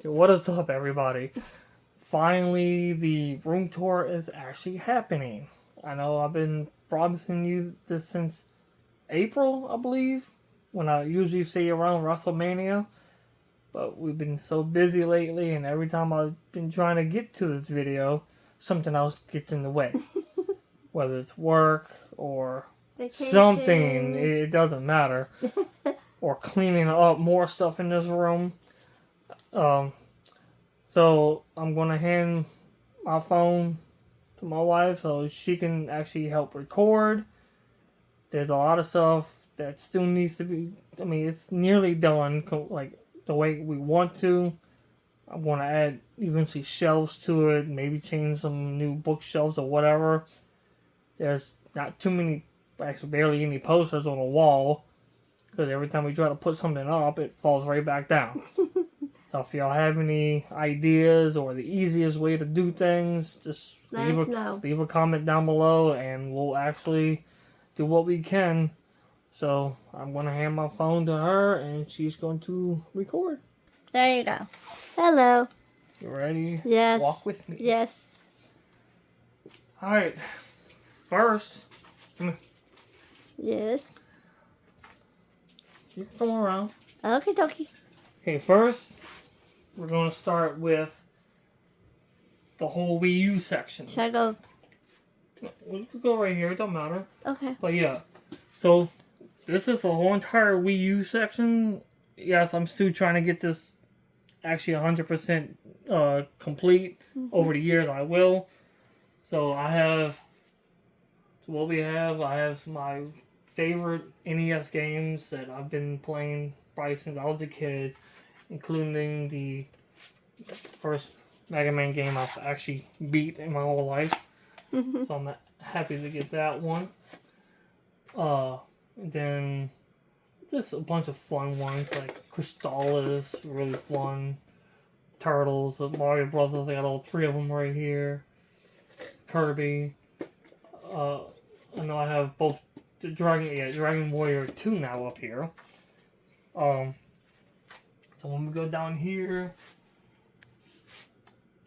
What is up, everybody? Finally, the room tour is actually happening. I know I've been promising you this since April, I believe, when I usually say around WrestleMania. But we've been so busy lately, and every time I've been trying to get to this video, something else gets in the way. Whether it's work or Vacation. something, it doesn't matter. Or cleaning up more stuff in this room. So I'm gonna hand my phone to my wife so she can actually help record. There's a lot of stuff that still needs to be. I mean, it's nearly done, like the way we want to. I'm gonna add eventually shelves to it, maybe change some new bookshelves or whatever. There's not too many, actually barely any posters on the wall, because every time we try to put something up, it falls right back down. So if y'all have any ideas or the easiest way to do things, just leave a comment down below and we'll actually do what we can. So I'm going to hand my phone to her and she's going to record. There you go. Hello. You ready? Yes. Walk with me. Yes. Alright. First, Yes. you can come around. Okie dokie. Okay, first, we're going to start with the whole Wii U section. Should I go? We could go right here, it don't matter. Okay. But yeah, so this is the whole entire Wii U section. Yes, I'm still trying to get this actually 100% complete. Over the years, I will. So I have my favorite NES games that I've been playing probably since I was a kid, including the first Mega Man game I've actually beat in my whole life. So I'm happy to get that one. And then just a bunch of fun ones like Crystal is really fun. Turtles, Mario Brothers, I got all three of them right here. Kirby. I know I have both the Dragon Warrior 2 now up here. So when we go down here,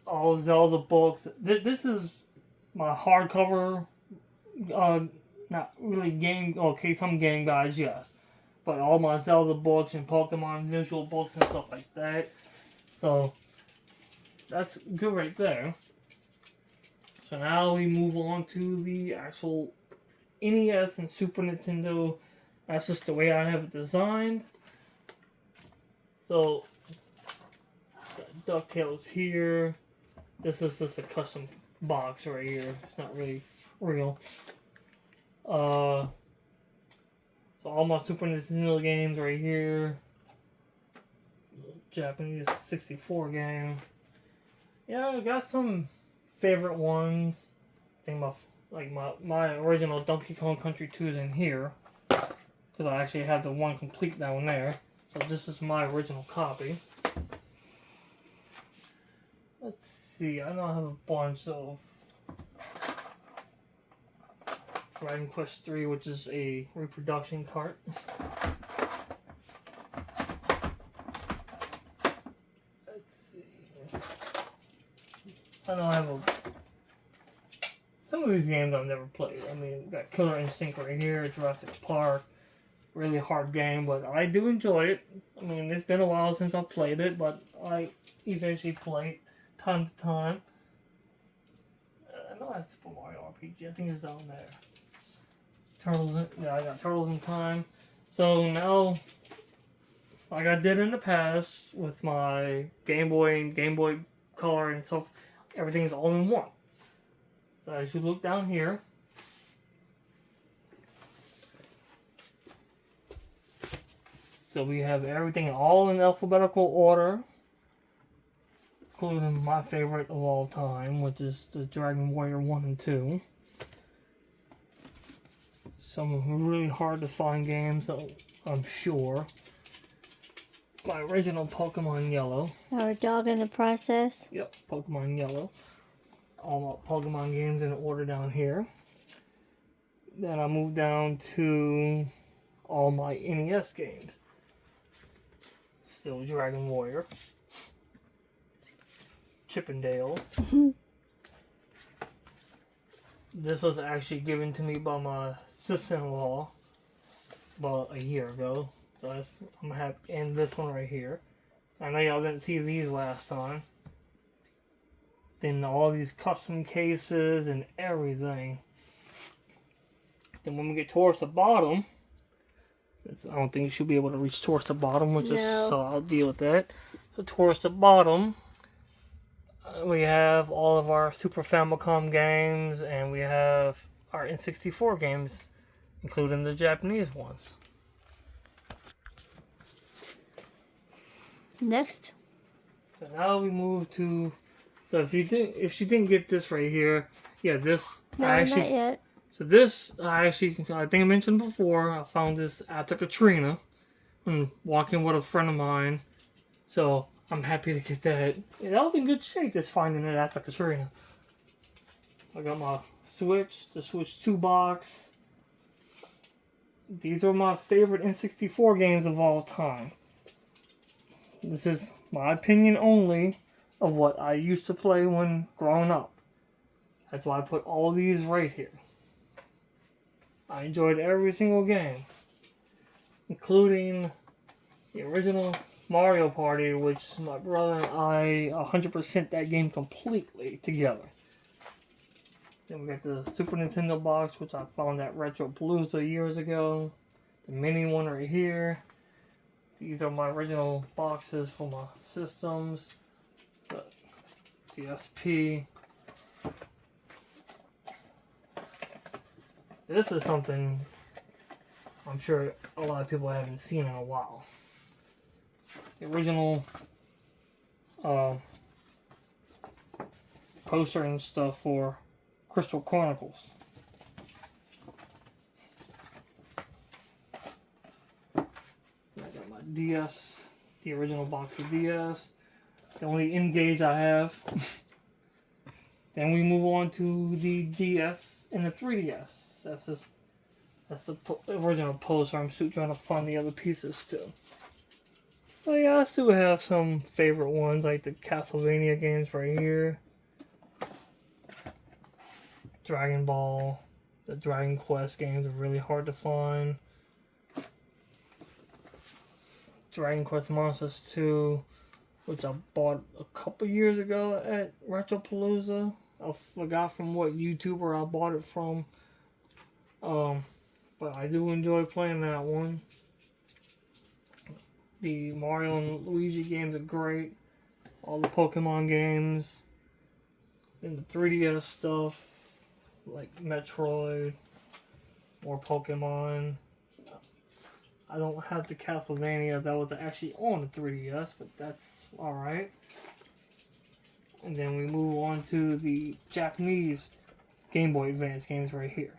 all Zelda books. This is my hardcover. Not really game. Okay, some game guys, yes, but all my Zelda books and Pokemon visual books and stuff like that. So that's good right there. So now we move on to the actual NES and Super Nintendo. That's just the way I have it designed. So DuckTales here. This is just a custom box right here. It's not really real. So all my Super Nintendo games right here. Japanese 64 game. Yeah, I got some favorite ones. I think my original Donkey Kong Country 2 is in here. Because I actually have the one complete down there. So this is my original copy. Let's see, I know I have a bunch of Dragon Quest 3, which is a reproduction cart. Let's see. I know I have some of these games I've never played. I mean, we got Killer Instinct right here, Jurassic Park. Really hard game, but I do enjoy it. I mean, it's been a while since I've played it, but I eventually play it time to time. I know I have Super Mario RPG. I think it's down there. I got Turtles in Time. So now, like I did in the past with my Game Boy and Game Boy Color and stuff, everything's all in one. So as you look down here, so we have everything all in alphabetical order, including my favorite of all time, which is the Dragon Warrior 1 and 2. Some really hard to find games, I'm sure. My original Pokemon Yellow. Our dog in the process. Yep, Pokemon Yellow. All my Pokemon games in order down here. Then I moved down to all my NES games. Still Dragon Warrior. Chippendale. This was actually given to me by my sister-in-law about a year ago. So I'm happy. And this one right here. I know y'all didn't see these last time. Then all these custom cases and everything. Then when we get towards the bottom, I don't think you should be able to reach towards the bottom, which is so I'll deal with that. So towards the bottom, we have all of our Super Famicom games, and we have our N64 games, including the Japanese ones. Next. So now we move to. So if you didn't get this right here, yeah, this No, I actually. not yet. So this I think I mentioned before. I found this after Katrina, when walking with a friend of mine. So I'm happy to get that. Yeah, that was in good shape. Just finding it after Katrina. So I got my Switch, the Switch 2 box. These are my favorite N64 games of all time. This is my opinion only of what I used to play when growing up. That's why I put all these right here. I enjoyed every single game, including the original Mario Party, which my brother and I 100% that game completely together. Then we got the Super Nintendo box, which I found at Retro Palooza years ago. The mini one right here. These are my original boxes for my systems. The DSP. This is something I'm sure a lot of people haven't seen in a while. The original poster and stuff for Crystal Chronicles. I got my DS, the original box of DS. The only N-Gage I have. Then we move on to the DS and the 3DS. That's the original poster. I'm still trying to find the other pieces too. But yeah, I still have some favorite ones like the Castlevania games right here. Dragon Ball. The Dragon Quest games are really hard to find. Dragon Quest Monsters 2, which I bought a couple years ago at Retro Palooza. I forgot from what YouTuber I bought it from. But I do enjoy playing that one. The Mario and Luigi games are great. All the Pokemon games. And the 3DS stuff, like Metroid, more Pokemon. I don't have the Castlevania that was actually on the 3DS, but that's alright. And then we move on to the Japanese Game Boy Advance games right here.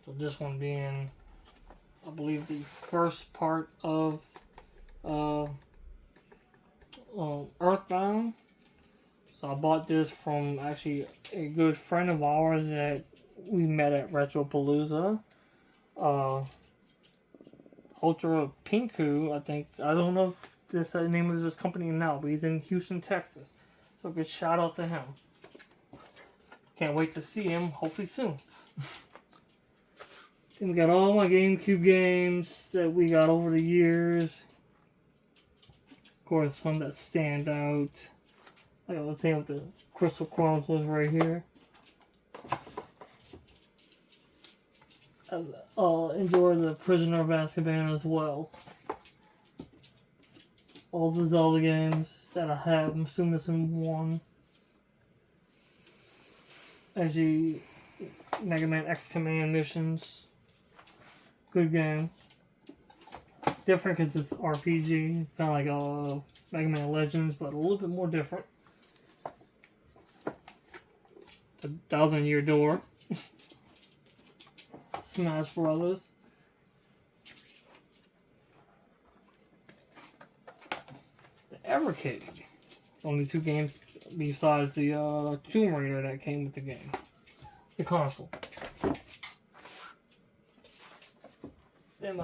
So this one being, I believe, the first part of Earthbound. So I bought this from actually a good friend of ours that we met at Retro Palooza. Ultra Pinku, I think. I don't know if this the name of this company now, but he's in Houston, Texas. So good shout out to him. Can't wait to see him, hopefully soon. Then we got all my GameCube games that we got over the years. Of course, some that stand out. Like I was saying with the Crystal Chronicles right here. I'll enjoy the Prisoner of Azkaban as well. All the Zelda games that I have, I'm still missing one. Actually, Mega Man X Command missions. Good game. Different because it's RPG, kind of like Mega Man Legends, but a little bit more different. The 1,000-Year Door. Smash Brothers. The Evercade. Only two games besides the Tomb Raider that came with the game. The console. Then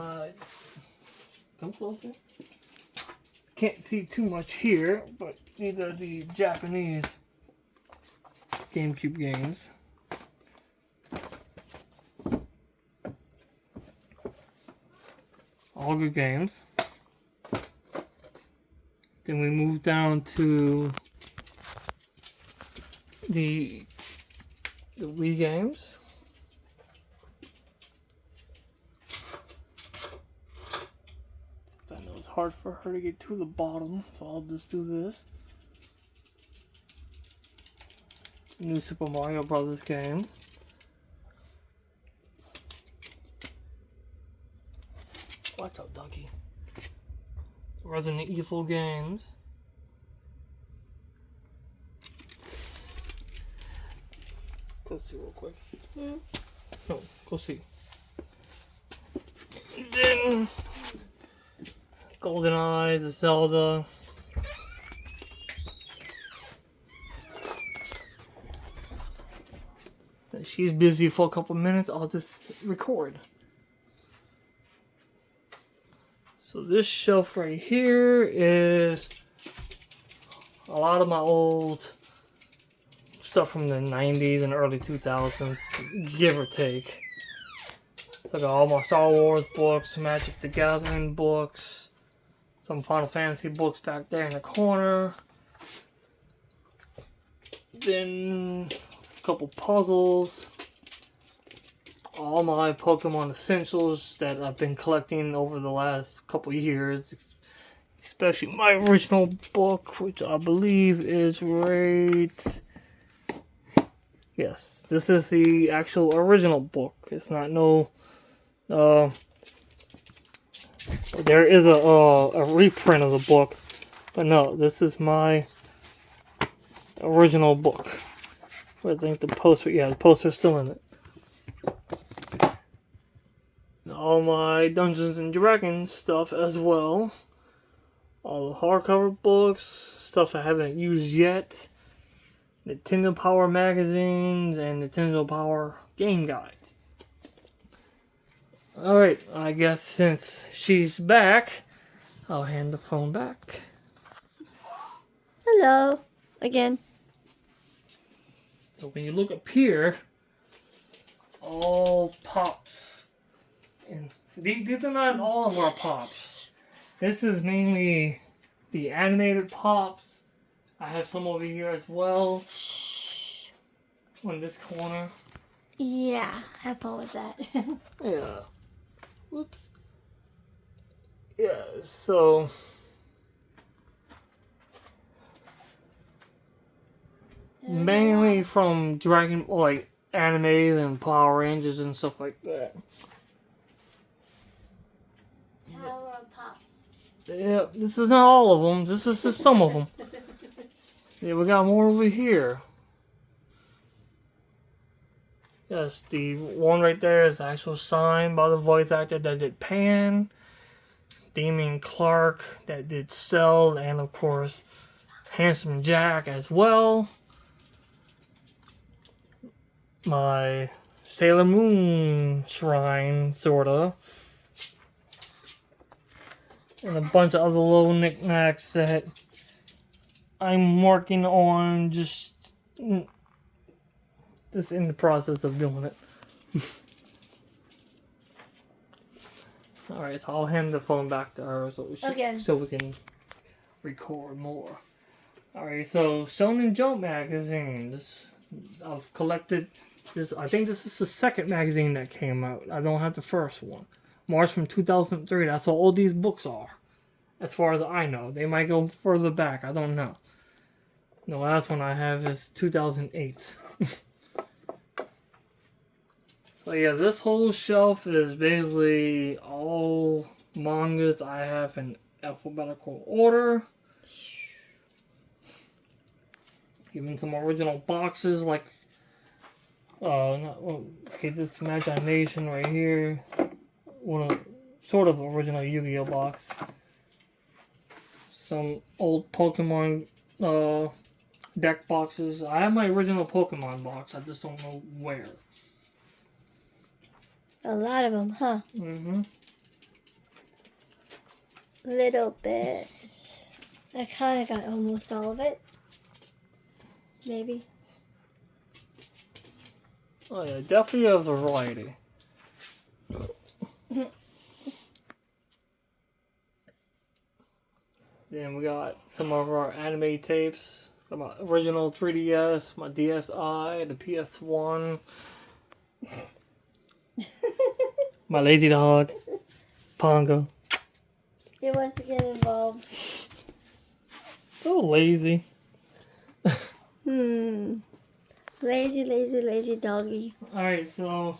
come closer. can't see too much here, but these are the Japanese GameCube games. All good games. Then we move down to the Wii games. I know it's hard for her to get to the bottom, so I'll just do this. New Super Mario Brothers game. Watch out, doggy. Resident Evil games. Go see real quick. No, go see. Then GoldenEye, Zelda. She's busy for a couple minutes. I'll just record. So this shelf right here is a lot of my old stuff from the 90s and early 2000s, give or take. So I got all my Star Wars books, Magic the Gathering books, some Final Fantasy books back there in the corner. Then a couple puzzles. All my Pokemon Essentials that I've been collecting over the last couple years. Especially my original book, which I believe is right... Yes, this is the actual original book. It's not no... there is a reprint of the book. But no, this is my original book. I think the poster... Yeah, the poster's still in it. All my Dungeons and Dragons stuff as well. All the hardcover books, stuff I haven't used yet. Nintendo Power magazines and Nintendo Power game guides. Alright, I guess since she's back, I'll hand the phone back. Hello. Again. So when you look up here, all pops. And these are not all of our pops. This is mainly the animated pops. I have some over here as well. On this corner. Yeah, have fun with that. Yeah. Whoops. Yeah, so... mainly from Dragon, like, animes and Power Rangers and stuff like that. Tower of Pops. Yeah, this is not all of them. This is just some of them. Yeah, we got more over here. Yes, the one right there is the actual sign by the voice actor that did Pan. Damien Clark that did Cell, and of course, Handsome Jack as well. My Sailor Moon shrine, sorta. And a bunch of other little knickknacks that I'm working on, just in the process of doing it. Alright, so I'll hand the phone back to her so we can record more. Alright, so Shonen Jump magazines. I've collected this. I think this is the second magazine that came out. I don't have the first one. March from 2003. That's how old these books are. As far as I know. They might go further back. I don't know. The last one I have is 2008. So yeah, this whole shelf is basically all mangas I have in alphabetical order. Even some original boxes like this Imagination right here. One of sort of original Yu-Gi-Oh box. Some old Pokemon deck boxes. I have my original Pokemon box. I just don't know where. A lot of them, huh? Mm-hmm. Little bit. I kind of got almost all of it. Maybe. Oh yeah, definitely a variety. Then we got some of our anime tapes. Got my original 3DS, my DSi, the PS1, my Lazy Dog, Pongo. He wants to get involved. So lazy. Lazy doggy. Alright, so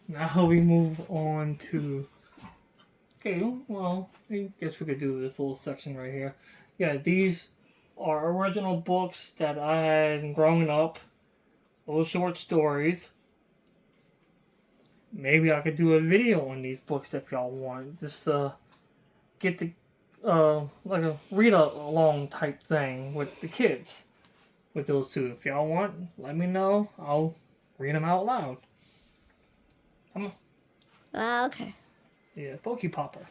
now we move on to. Okay, well, I guess we could do this little section right here. Yeah, these are original books that I had growing up. Little short stories. Maybe I could do a video on these books if y'all want. Just get the like a read along type thing with the kids with those two. If y'all want, let me know. I'll read them out loud. Come on. Okay. Yeah, Pokey Popper.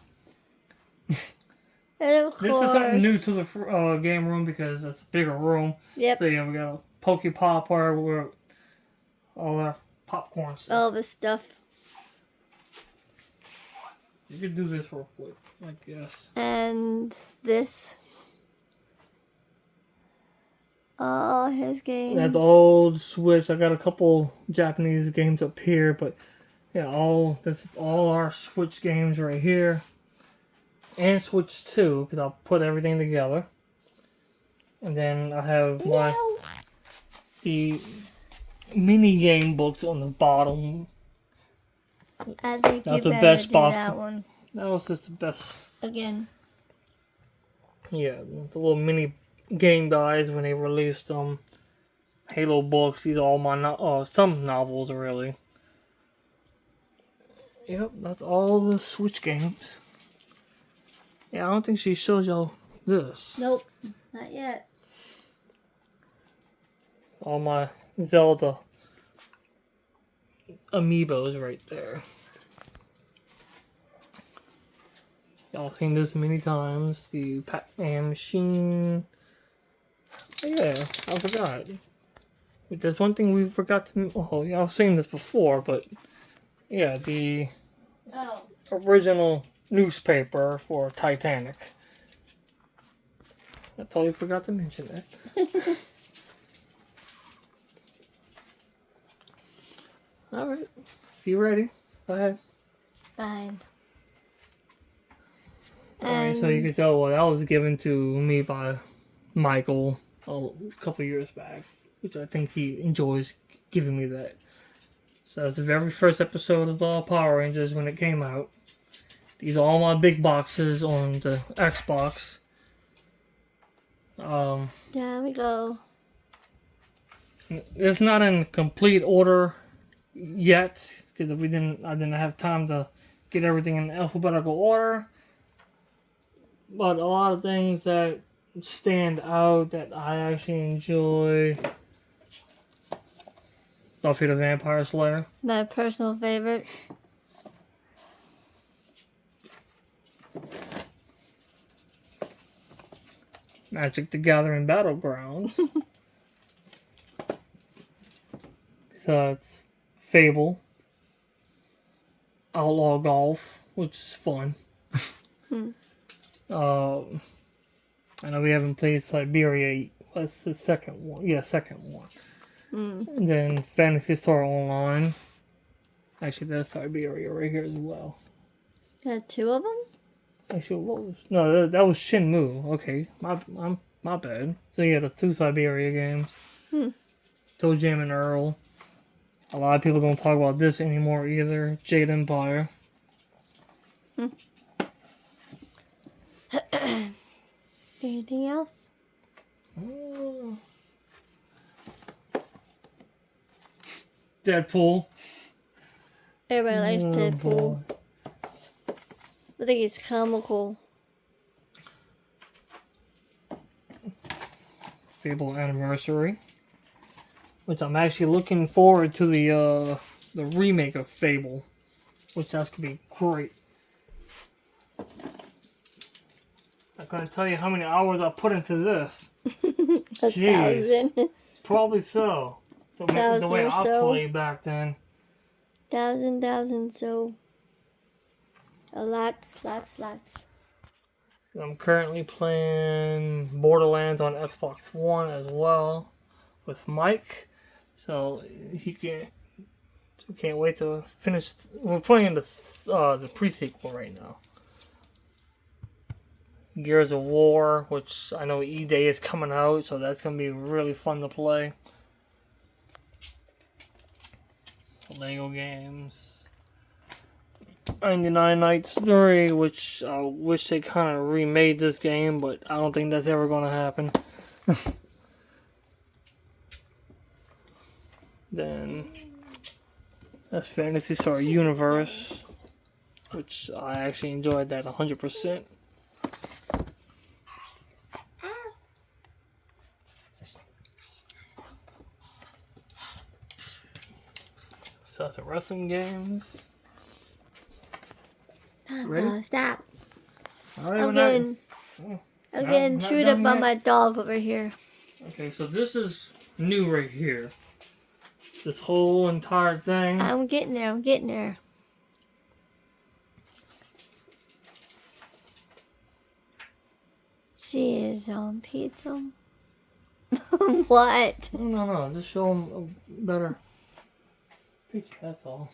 And of course. This is something new to the game room because it's a bigger room. Yep. So yeah, we got a Pokey Popper with all our popcorn stuff. All the stuff. You could do this real quick, I guess. And this. All his games. That's old Switch. I got a couple Japanese games up here, but yeah, this is all our Switch games right here, and Switch 2 because I'll put everything together. And then I have the mini game books on the bottom. I think That's you the better best do spot. that one That was just the best. again. Yeah, the little mini game guys when they released Halo books. These are all my some novels really. Yep, that's all the Switch games. Yeah, I don't think she shows y'all this. Nope, not yet. All my Zelda amiibos right there. Y'all seen this many times. The Pac-Man machine. Oh, yeah, I forgot. There's one thing we forgot to. Oh, y'all seen this before, but yeah, the original newspaper for Titanic. I totally forgot to mention that. Alright, if you're ready, go ahead. Fine. Alright, so you can tell that was given to me by Michael a couple years back, which I think he enjoys giving me that. So that's the very first episode of Power Rangers when it came out. These are all my big boxes on the Xbox. There we go. It's not in complete order yet because I didn't have time to get everything in alphabetical order. But a lot of things that stand out that I actually enjoy. Buffy the Vampire Slayer. My personal favorite. Magic the Gathering Battlegrounds. Besides Fable. Outlaw Golf, which is fun. I know we haven't played Siberia. What's the second one? Yeah, second one. And then Fantasy Star Online. Actually, that's Siberia right here as well. Got two of them? Actually, what was... No, that was Shenmue. Okay, my bad. So yeah, the two Siberia games. Toe Jam and Earl. A lot of people don't talk about this anymore either. Jade Empire. Anything else? Deadpool. Everybody likes Deadpool. Boy. I think it's comical. Fable Anniversary. Which I'm actually looking forward to the remake of Fable. Which that's gonna be great. I couldn't tell you how many hours I put into this. A Jeez. 1,000. Probably so. The way I played back then. 1,000, so lots. I'm currently playing Borderlands on Xbox One as well with Mike. So we can't wait to finish. We're playing the pre-sequel right now. Gears of War, which I know E-Day is coming out, so that's going to be really fun to play. Lego games. 99 Nights 3, which I wish they kind of remade this game, but I don't think that's ever going to happen. Then that's Fantasy Star Universe, which I actually enjoyed that 100%. So that's the wrestling games. Ready? Stop. All right, I'm getting chewed up by my dog over here. Okay, so this is new right here. This whole entire thing. I'm getting there. She is on pizza. What? No. Just show them a better picture, that's all.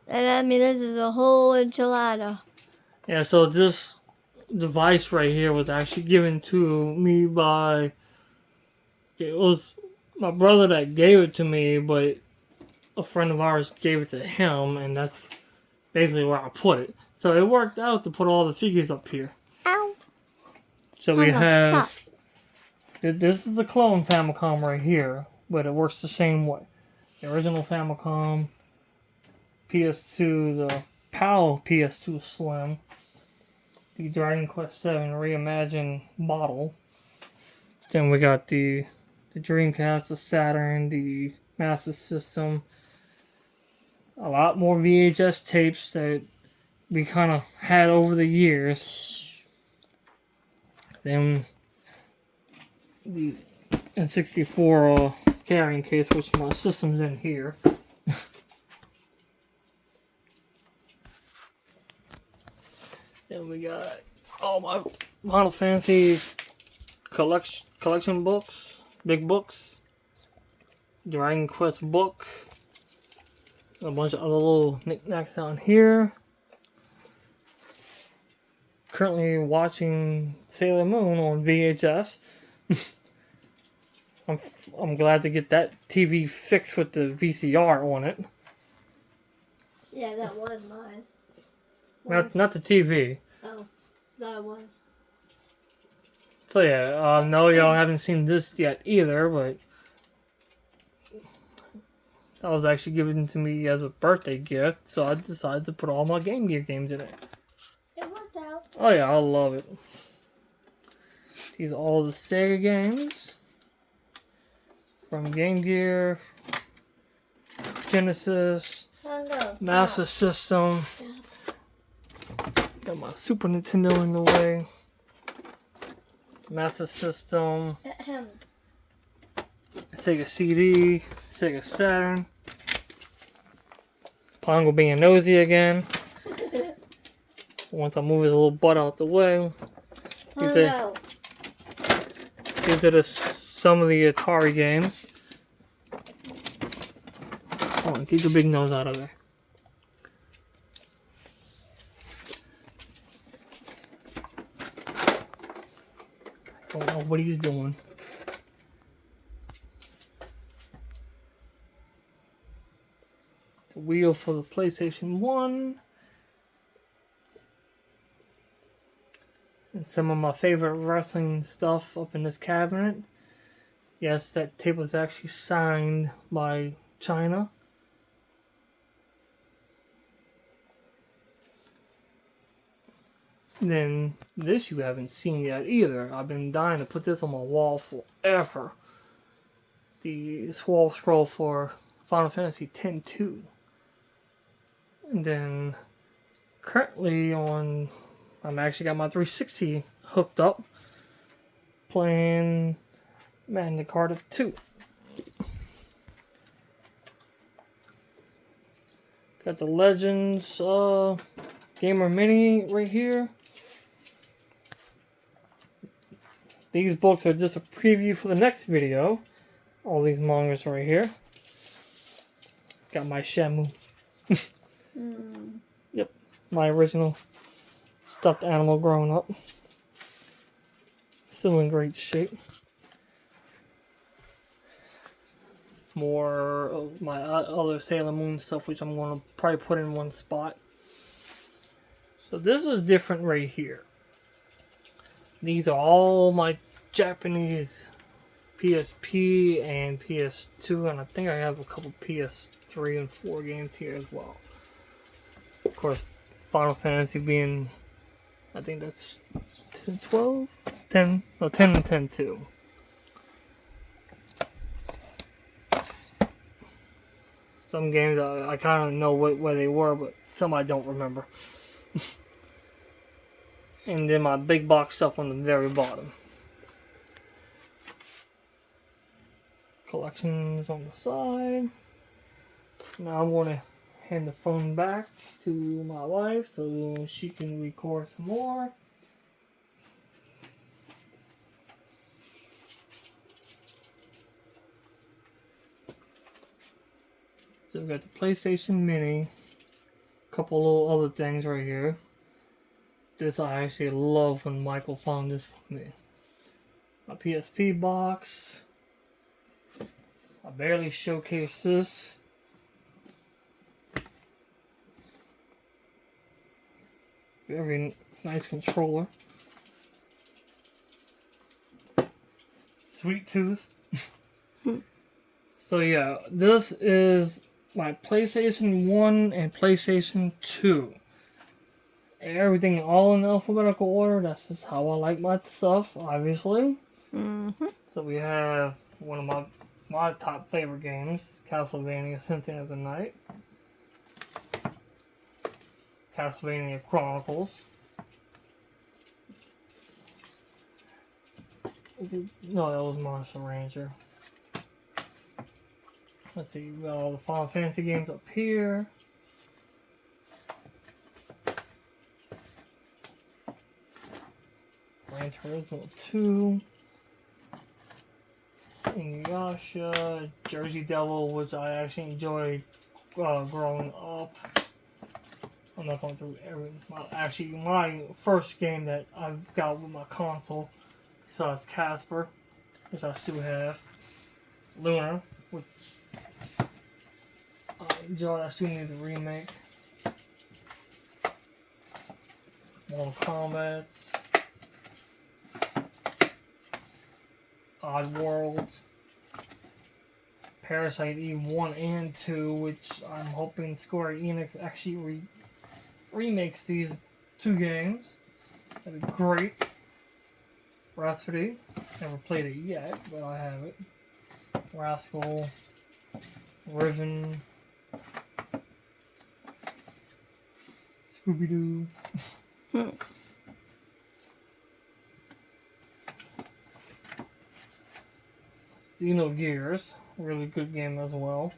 And I mean, this is a whole enchilada. Yeah, so this device right here was actually given to me by... It was my brother that gave it to me, but a friend of ours gave it to him, and that's basically where I put it. So it worked out to put all the figures up here. Ow. So we have... This is the clone Famicom right here, but it works the same way. The original Famicom, PS2, the PAL PS2 Slim, the Dragon Quest VII Reimagined model. Then we got the Dreamcast, the Saturn, the Master System. A lot more VHS tapes that we kind of had over the years. Then the N64 carrying case, which my system's in here. Then we got all my Final Fantasy collection books, big books, Dragon Quest book, a bunch of other little knickknacks down here. Currently watching Sailor Moon on VHS. I'm glad to get that TV fixed with the VCR on it. Yeah, that was mine. Not the TV. Oh, that was. So yeah, no, y'all haven't seen this yet either, but that was actually given to me as a birthday gift, so I decided to put all my Game Gear games in it. It worked out. Oh yeah, I love it. These are all the Sega games. From Game Gear, Genesis, Master System. Got my Super Nintendo in the way. Master System. Sega CD, Sega Saturn. Pongo being nosy again. Once I move his little butt out the way. These are some of the Atari games. Hold on, keep your big nose out of there. Don't know what he's doing. The wheel for the PlayStation 1. And some of my favorite wrestling stuff up in this cabinet. Yes, that tape was actually signed by China. Then this you haven't seen yet either. I've been dying to put this on my wall forever. The wall scroll for Final Fantasy X-2. And then currently on I'm actually got my 360 hooked up, playing Magna Carta 2. Got the Legends Gamer Mini right here. These books are just a preview for the next video. All these mangas right here. Got my Shamu. Yep, my original stuffed animal growing up. Still in great shape. More of my other Sailor Moon stuff, which I'm going to probably put in one spot. So this is different right here. These are all my Japanese PSP and PS2, and I think I have a couple PS3 and 4 games here as well. Of course, Final Fantasy being, I think that's 12? 10? No, 10 and 10 too. Some games I kind of know where they were, but some I don't remember. And then my big box stuff on the very bottom. Collections on the side. Now I'm going to hand the phone back to my wife so she can record some more. So we got the PlayStation Mini, a couple little other things right here. This I actually love when Michael found this for me. My PSP box. I barely showcase this. Very nice controller. Sweet tooth. So yeah, this is my PlayStation 1 and PlayStation 2. Everything all in alphabetical order. That's just how I like my stuff, obviously. So we have one of my top favorite games, Castlevania Symphony of the Night. Castlevania Chronicles. No, that was Monster Ranger. Let's see, we got all the Final Fantasy games up here. Gran Turismo 2. Inuyasha, Jersey Devil, which I actually enjoyed growing up. I'm not going through my first game that I've got with my console, besides Casper, which I still have. Luna, which I enjoyed. I still need the remake. Mortal Kombat. Oddworld. Parasite Eve 1 and 2, which I'm hoping Square Enix actually remakes these two games. That'd be great. Rhapsody. Never played it yet, but I have it. Rascal. Riven. Scooby-Doo. Xenogears. Really good game as well.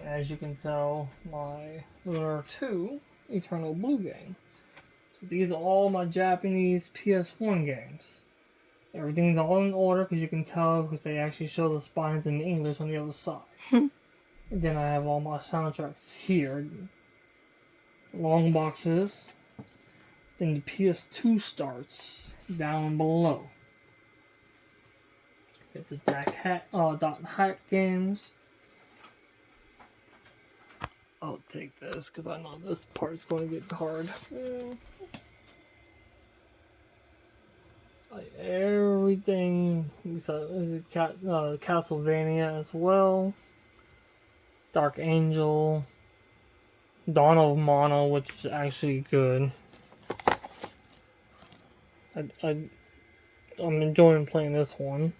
As you can tell, my Lunar 2 Eternal Blue game. So these are all my Japanese PS1 games. Everything's all in order because you can tell because they actually show the spines in English on the other side. And then I have all my soundtracks here. Long boxes. Then the PS2 starts down below. Get the Dot Hack games. I'll take this because I know this part's going to get hard. Like everything. So is it Castlevania as well. Dark Angel. Dawn of Mana, which is actually good. I'm enjoying playing this one.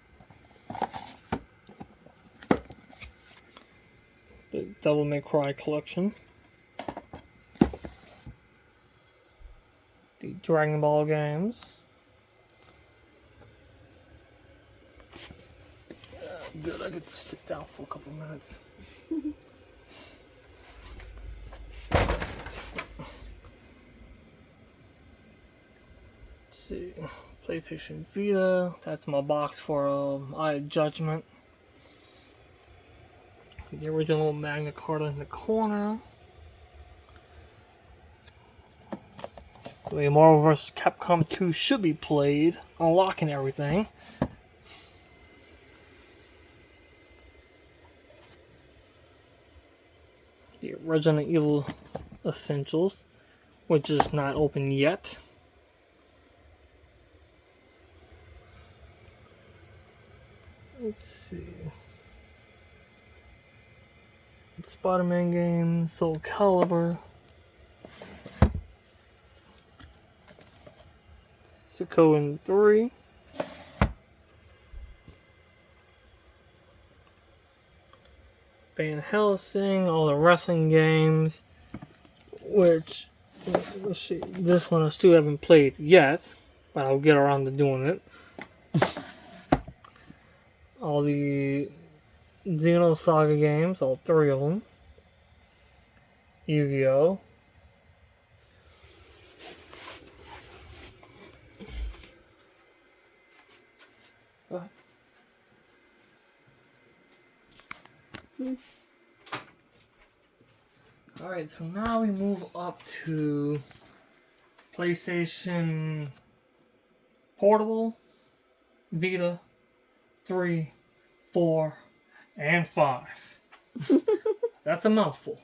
The Devil May Cry collection. The Dragon Ball games. Good, I get to sit down for a couple minutes. Let's see. PlayStation Vita. That's my box for Eye of Judgment. The original Magna Carta in the corner. The way Marvel vs. Capcom 2 should be played. Unlocking everything. The Resident Evil Essentials, which is not open yet. Let's see. Spider-Man game, Soul Calibur. Suikoden 3. Van Helsing, all the wrestling games, which, let's see, this one I still haven't played yet, but I'll get around to doing it. All the Xenosaga games, all 3 of them. Yu-Gi-Oh! Go ahead. Alright, so now we move up to PlayStation Portable, Vita, 3, 4, and 5. That's a mouthful.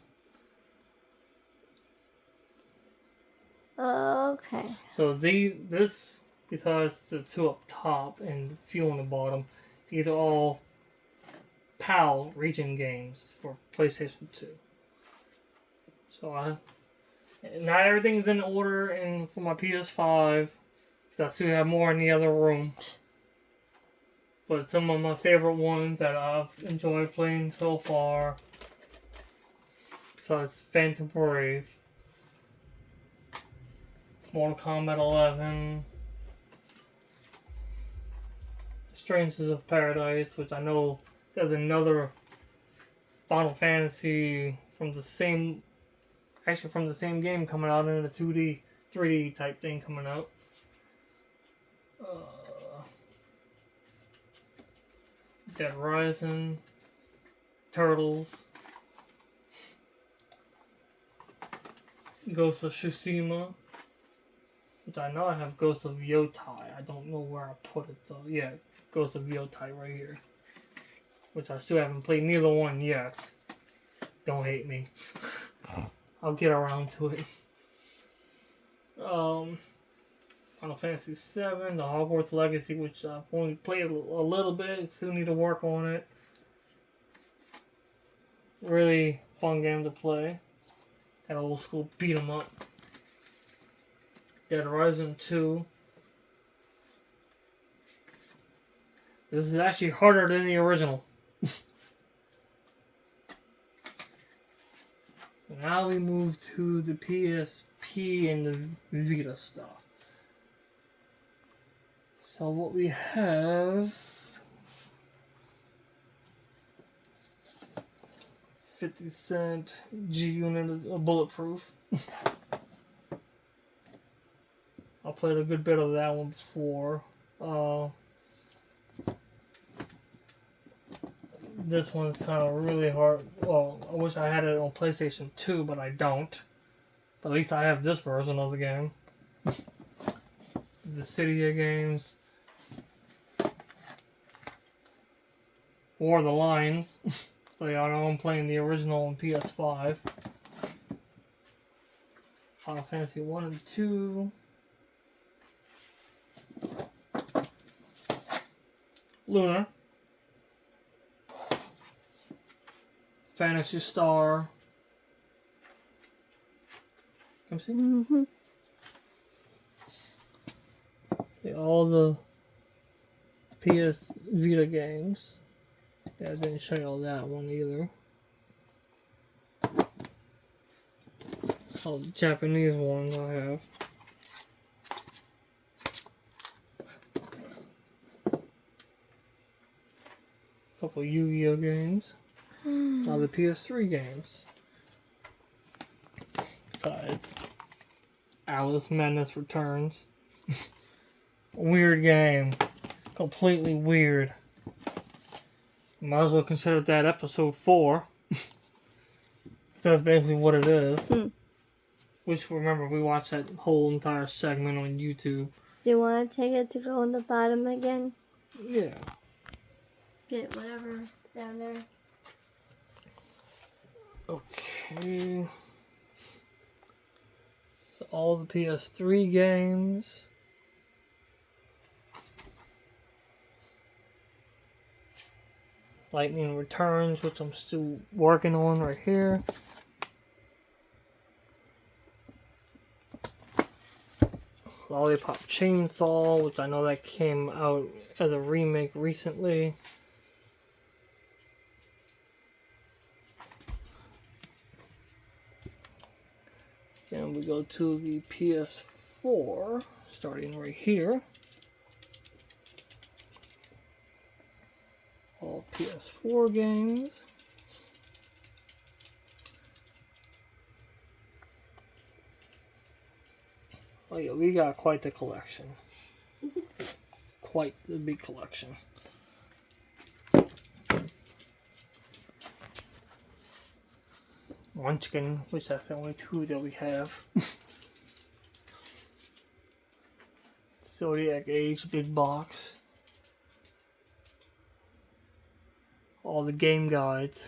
Okay. So this, besides the 2 up top and a few on the bottom, these are all PAL region games for PlayStation 2. So not everything's in order and for my PS5, because I still have more in the other room. But some of my favorite ones that I've enjoyed playing so far, besides Phantom Brave, Mortal Kombat 11, Strangers of Paradise, which I know there's another Final Fantasy from the same game coming out in a 2D, 3D type thing coming out. Dead Rising, Turtles, Ghost of Tsushima, which I know I have Ghost of Yotai. I don't know where I put it though. Yeah, Ghost of Yotai right here. Which I still haven't played neither one yet. Don't hate me. I'll get around to it. Final Fantasy VII, the Hogwarts Legacy, which I've only played a little bit. Still need to work on it. Really fun game to play. That old school beat 'em up. Dead Rising 2. This is actually harder than the original. So now we move to the PSP and the Vita stuff. So what we have, 50 Cent G-Unit Bulletproof. I played a good bit of that one before. This one's kind of really hard. Well, I wish I had it on PlayStation 2, but I don't. But at least I have this version of the game. The Cydia games. War of the Lions. So y'all know I'm playing the original on PS5. Final Fantasy 1 and 2. Lunar. Fantasy Star. Come see? Mm-hmm. See all the PS Vita games. Yeah, I didn't show you all that one either. All the Japanese ones I have. couple Yu-Gi-Oh games. All the PS3 games. Besides, Alice Madness Returns. Weird game. Completely weird. Might as well consider that episode 4. That's basically what it is. Which, remember, we watched that whole entire segment on YouTube. Do you want to take it to go on the bottom again? Yeah. Get whatever down there. Okay. So all the PS3 games. Lightning Returns, which I'm still working on right here. Lollipop Chainsaw, which I know that came out as a remake recently. Then we go to the PS4, starting right here. All PS4 games. Oh yeah, we got quite the collection. Quite the big collection. Munchkin, which that's the only 2 that we have. Zodiac Age, big box. All the game guides.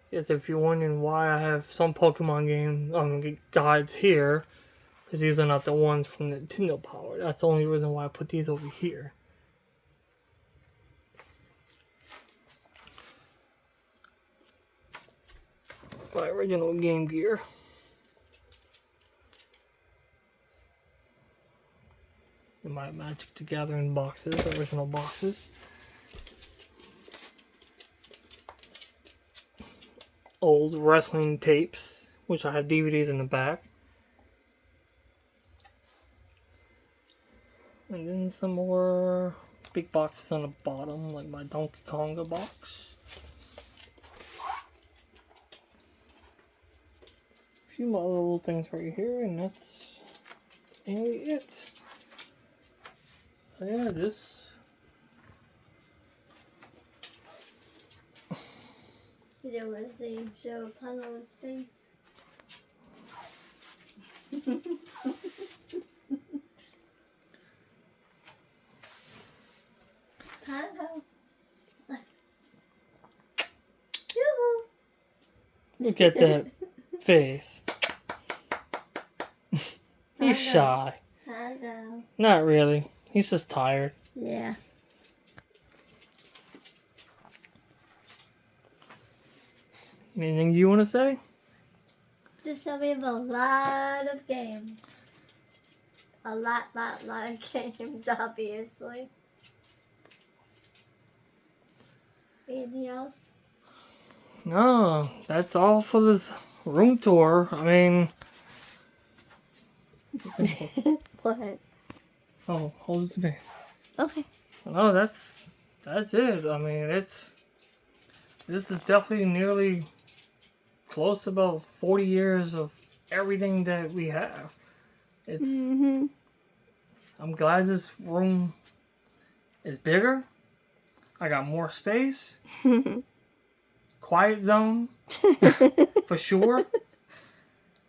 Yes, if you're wondering why I have some Pokemon game guides here, because these are not the ones from Nintendo Power. That's the only reason why I put these over here. My original Game Gear. In my Magic the Gathering boxes, original boxes. Old wrestling tapes, which I have DVDs in the back. And then some more big boxes on the bottom, like my Donkey Konga box. A few more little things right here, and that's mainly it. So yeah, this. You don't want to see him show a pun on his face. Hello. Yoo-hoo. Look at that face. He's shy. Hello. Not really. He's just tired. Yeah. Anything you want to say? Just that we have a lot of games. A lot of games, obviously. Anything else? No, that's all for this room tour. I mean... What? Oh, hold it to me. Okay. No, that's it. I mean, this is definitely nearly close to about 40 years of everything that we have. It's. I'm glad this room is bigger. I got more space. Quiet zone for sure.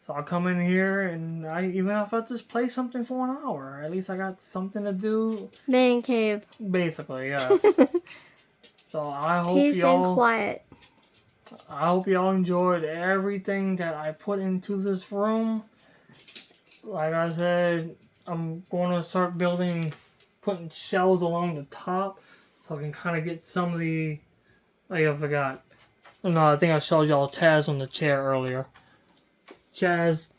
So I'll come in here and even if I just play something for an hour, at least I got something to do. Man cave. Basically, yes. So I hope Peace y'all. and quiet. I hope y'all enjoyed everything that I put into this room. Like I said, I'm going to start putting shelves along the top so I can kind of get some of the. I forgot. No, I think I showed y'all Taz on the chair earlier. Chaz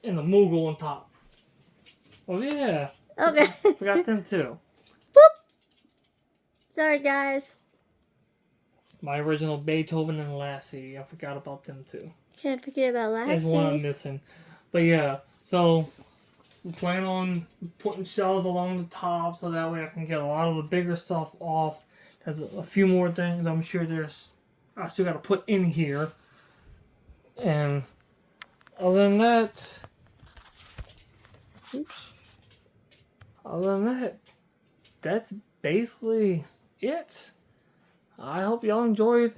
and the Moogle on top. Oh yeah. Okay. Forgot them too. Boop. Sorry, guys. My original Beethoven and Lassie. I forgot about them too. Can't forget about Lassie. There's one I'm missing. But yeah, So we plan on putting shelves along the top so that way I can get a lot of the bigger stuff off. There's a few more things I'm sure I still got to put in here. And other than that, that's basically it. I hope y'all enjoyed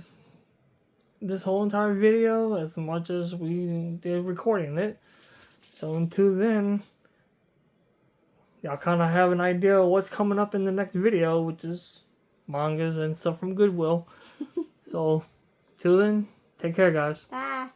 this whole entire video as much as we did recording it. So until then, y'all kind of have an idea of what's coming up in the next video, which is mangas and stuff from Goodwill. So till then, take care, guys. Bye.